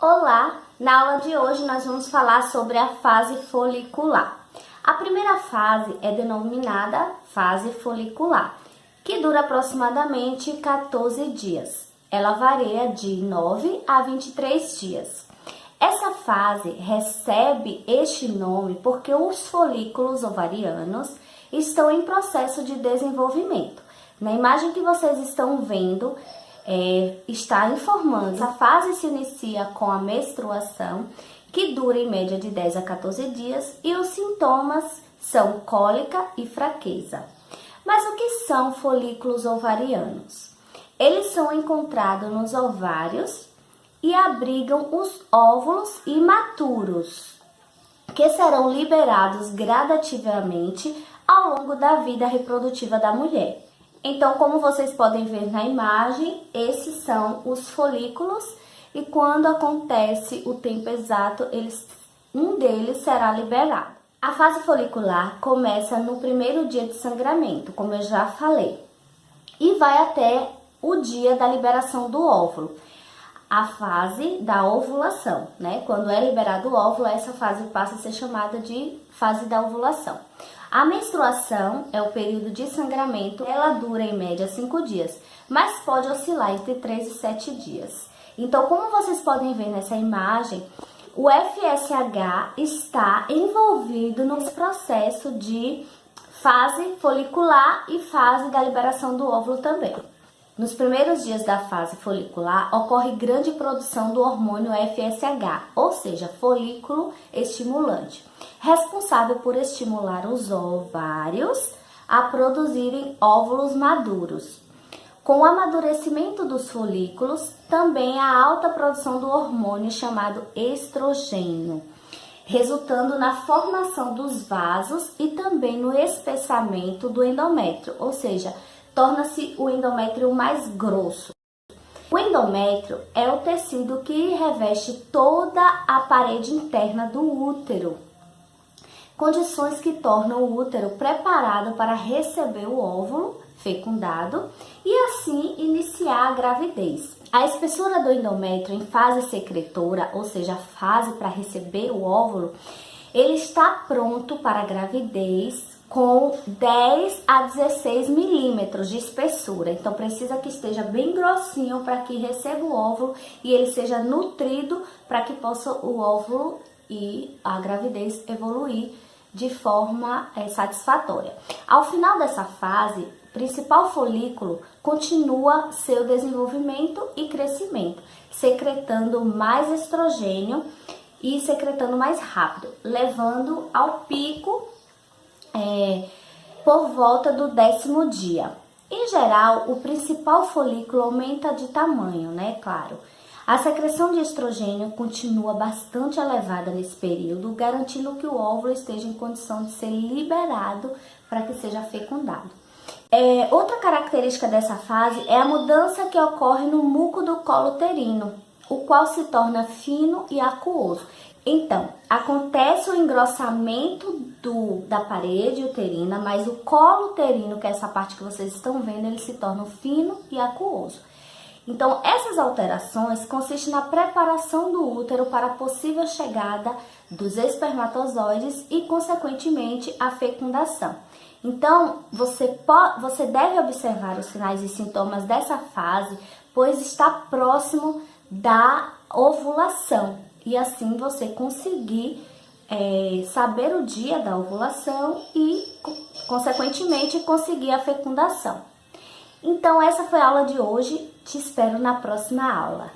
Olá! Na aula de hoje nós vamos falar sobre a fase folicular. A primeira fase é denominada fase folicular, que dura aproximadamente 14 dias. Ela varia de 9 a 23 dias. Essa fase recebe este nome porque os folículos ovarianos estão em processo de desenvolvimento. Na imagem que vocês estão vendo, está informando. Essa fase se inicia com a menstruação, que dura em média de 10 a 14 dias, e os sintomas são cólica e fraqueza. Mas o que são folículos ovarianos? Eles são encontrados nos ovários e abrigam os óvulos imaturos, que serão liberados gradativamente ao longo da vida reprodutiva da mulher. Então, como vocês podem ver na imagem, esses são os folículos e quando acontece o tempo exato, um deles será liberado. A fase folicular começa no primeiro dia de sangramento, como eu já falei, e vai até o dia da liberação do óvulo. A fase da ovulação, né? Quando é liberado o óvulo, essa fase passa a ser chamada de fase da ovulação. A menstruação é o período de sangramento, ela dura em média 5 dias, mas pode oscilar entre 3 e 7 dias. Então, como vocês podem ver nessa imagem, o FSH está envolvido no processo de fase folicular e fase da liberação do óvulo também. Nos primeiros dias da fase folicular, ocorre grande produção do hormônio FSH, ou seja, folículo estimulante, responsável por estimular os ovários a produzirem óvulos maduros. Com o amadurecimento dos folículos, também há alta produção do hormônio chamado estrogênio, resultando na formação dos vasos e também no espessamento do endométrio, ou seja, torna-se o endométrio mais grosso. O endométrio é o tecido que reveste toda a parede interna do útero, condições que tornam o útero preparado para receber o óvulo fecundado e assim iniciar a gravidez. A espessura do endométrio em fase secretora, ou seja, a fase para receber o óvulo, ele está pronto para a gravidez com 10 a 16 milímetros de espessura. Então, precisa que esteja bem grossinho para que receba o óvulo e ele seja nutrido para que possa o óvulo e a gravidez evoluir de forma satisfatória. Ao final dessa fase, o principal folículo continua seu desenvolvimento e crescimento, secretando mais estrogênio e secretando mais rápido, levando ao pico por volta do 10º dia. Em geral, o principal folículo aumenta de tamanho, né? Claro. A secreção de estrogênio continua bastante elevada nesse período, garantindo que o óvulo esteja em condição de ser liberado para que seja fecundado. Outra característica dessa fase é a mudança que ocorre no muco do colo uterino, o qual se torna fino e aquoso. Então, acontece o engrossamento da parede uterina, mas o colo uterino, que é essa parte que vocês estão vendo, ele se torna fino e aquoso. Então, essas alterações consistem na preparação do útero para a possível chegada dos espermatozoides e, consequentemente, a fecundação. Então, você deve observar os sinais e sintomas dessa fase, pois está próximo da ovulação. E assim você conseguir saber o dia da ovulação e, consequentemente, conseguir a fecundação. Então, essa foi a aula de hoje. Te espero na próxima aula.